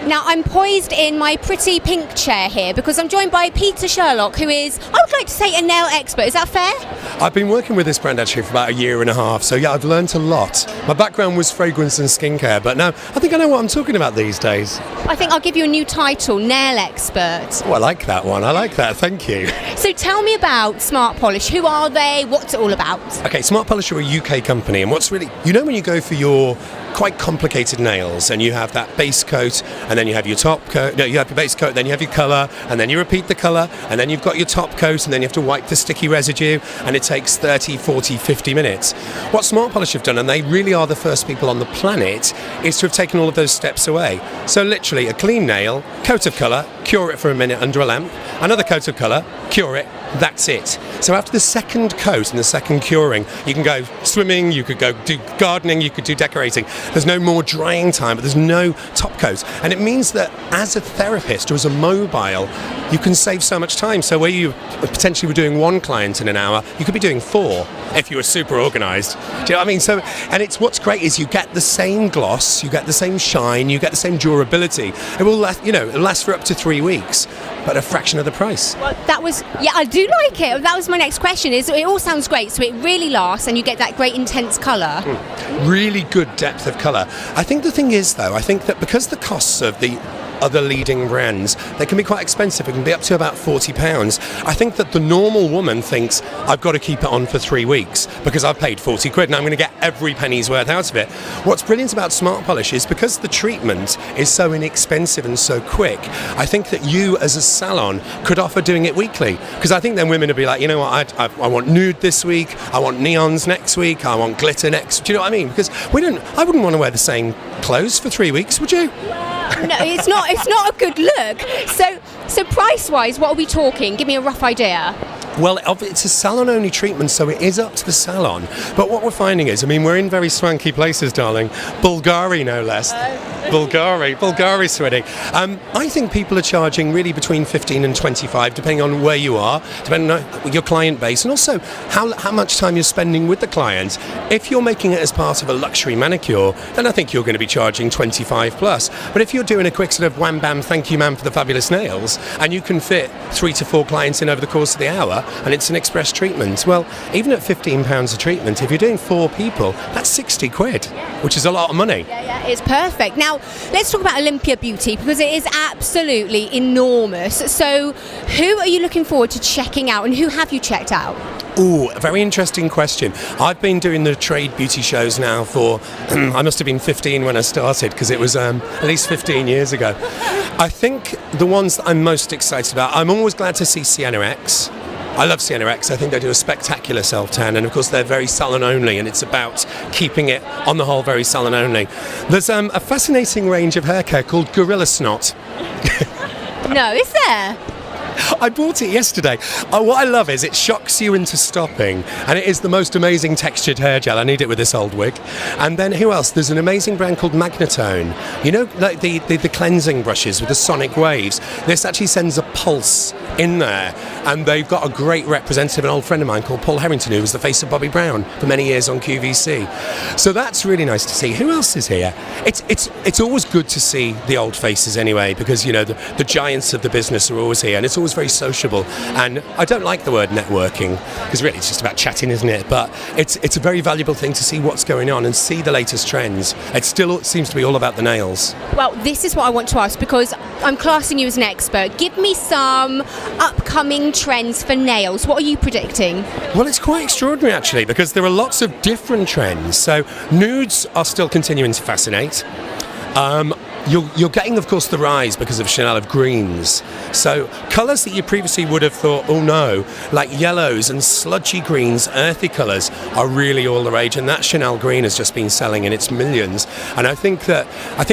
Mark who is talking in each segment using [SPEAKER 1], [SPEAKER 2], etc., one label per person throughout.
[SPEAKER 1] Now, I'm poised in my pretty pink chair here because I'm joined by Peter Sherlock, who is, I would like to say, a nail expert. Is that fair?
[SPEAKER 2] I've been working with this brand actually for about a year and a half, so yeah, I've learnt a lot. My background was fragrance and skincare, but now I think I know what I'm talking about these days.
[SPEAKER 1] I think I'll give you a new title, nail expert.
[SPEAKER 2] Oh, I like that one. I like that. Thank you.
[SPEAKER 1] So tell me about Smart Polish. Who are they? What's it all about?
[SPEAKER 2] Okay, Smart Polish are a UK company, and what's really, you know, when you go for your quite complicated nails and you have that base coat and then you have your top coat, no, you have your base coat, then you have your colour, and then you repeat the colour, and then you've got your top coat, and then you have to wipe the sticky residue, and it takes 30, 40, 50 minutes. What Smart Polish have done, and they really are the first people on the planet, is to have taken all of those steps away. So literally a clean nail, coat of colour, cure it for a minute under a lamp, another coat of colour, cure it, that's it. So after the second coat and the second curing, you can go swimming, you could go do gardening, you could do decorating. There's no more drying time, but there's no top coat. And it means that as a therapist or as a mobile, you can save so much time. So where you potentially were doing one client in an hour, you could be doing 4 if you were super organised. Do you know what I mean? So, and it's what's great is you get the same gloss, you get the same shine, you get the same durability. It will last, it'll last for up to 3 weeks, but a fraction of the price.
[SPEAKER 1] Well, that was, yeah, I do like it. That was my next question. Is it all sounds great, so it really lasts and you get that great intense colour.
[SPEAKER 2] Really good depth of colour. I think the thing is, though, I think that because the costs of the other leading brands, they can be quite expensive. It can be up to about £40. I think that the normal woman thinks, I've got to keep it on for 3 weeks because I've paid 40 quid and I'm going to get every penny's worth out of it. What's brilliant about Smart Polish is because the treatment is so inexpensive and so quick, I think that you as a salon could offer doing it weekly, because I think then women would be like, you know what, I want nude this week, I want neons next week, I want glitter next. Do you know what I mean? Because I wouldn't want to wear the same clothes for 3 weeks, would you?
[SPEAKER 1] No, it's not a good look. So price-wise, what are we talking? Give me a rough idea.
[SPEAKER 2] Well, it's a salon-only treatment, so it is up to the salon. But what we're finding is, we're in very swanky places, darling. Bulgari, no less. Bulgari, sweating. I think people are charging really between 15 and 25, depending on where you are, depending on your client base, and also how much time you're spending with the client. If you're making it as part of a luxury manicure, then I think you're going to be charging 25 plus. But if you're doing a quick sort of wham bam, thank you ma'am for the fabulous nails, and you can fit 3 to 4 clients in over the course of the hour, and it's an express treatment, well, even at £15 a treatment, if you're doing 4 people, that's 60 quid, which is a lot of money.
[SPEAKER 1] Yeah, it's perfect. Now, let's talk about Olympia Beauty, because it is absolutely enormous. So, who are you looking forward to checking out, and who have you checked out?
[SPEAKER 2] Ooh, a very interesting question. I've been doing the trade beauty shows now for, I must have been 15 when I started, because it was at least 15 years ago. I think the ones that I'm most excited about, I'm always glad to see Sienna X. I love Sienna X. I think they do a spectacular self-tan, and of course they're very salon only, and it's about keeping it on the whole very salon only. There's a fascinating range of hair care called Gorilla Snot.
[SPEAKER 1] No, is there?
[SPEAKER 2] I bought it yesterday. What I love is it shocks you into stopping, and it is the most amazing textured hair gel. I need it with this old wig. And then who else? There's an amazing brand called Magnatone. You know, like the cleansing brushes with the sonic waves. This actually sends a pulse in there, and they've got a great representative, an old friend of mine called Paul Harrington, who was the face of Bobby Brown for many years on QVC. So that's really nice to see. Who else is here? It's always good to see the old faces anyway, because the giants of the business are always here, and it's always very sociable. And I don't like the word networking, because really it's just about chatting, isn't it? But it's a very valuable thing to see what's going on and see the latest trends. It still seems to be all about the nails.
[SPEAKER 1] Well, this is what I want to ask, because I'm classing you as an expert. Give me some upcoming trends for nails. What are you predicting?
[SPEAKER 2] Well, it's quite extraordinary actually, because there are lots of different trends. So nudes are still continuing to fascinate. You're getting, of course, the rise because of Chanel of greens. So colours that you previously would have thought, oh no, like yellows and sludgy greens, earthy colours, are really all the rage. And that Chanel green has just been selling in its millions. And I think we're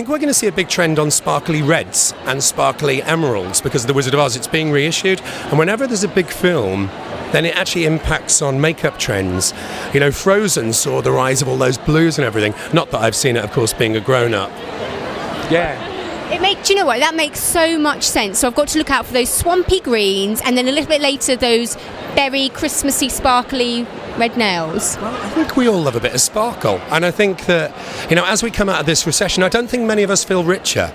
[SPEAKER 2] going to see a big trend on sparkly reds and sparkly emeralds, because of The Wizard of Oz, it's being reissued. And whenever there's a big film, then it actually impacts on makeup trends. Frozen saw the rise of all those blues and everything. Not that I've seen it, of course, being a grown-up. Yeah.
[SPEAKER 1] Do you know what? That makes so much sense. So I've got to look out for those swampy greens, and then a little bit later those berry, Christmassy, sparkly red nails.
[SPEAKER 2] Well, I think we all love a bit of sparkle, and I think that as we come out of this recession, I don't think many of us feel richer.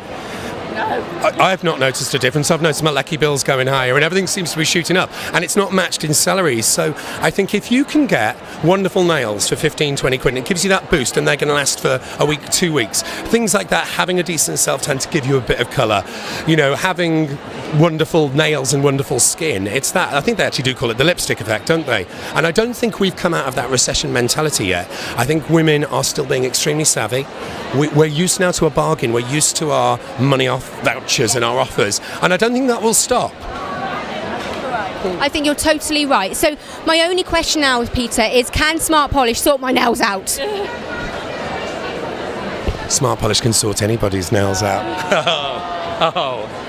[SPEAKER 2] I've not noticed a difference. I've noticed my lucky bills going higher and everything seems to be shooting up, and it's not matched in salaries. So I think if you can get wonderful nails for 15, 20 quid, and it gives you that boost and they're going to last for a week, 2 weeks, things like that, having a decent self-tan to give you a bit of colour, you know, having wonderful nails and wonderful skin, it's that. I think they actually do call it the lipstick effect, don't they? And I don't think we've come out of that recession mentality yet. I think women are still being extremely savvy. We're used now to a bargain. We're used to our money off vouchers and our offers, and I don't think that will stop.
[SPEAKER 1] I think you're totally right. So my only question now, Peter, is can Smart Polish sort my nails out?
[SPEAKER 2] Smart Polish can sort anybody's nails out. Oh.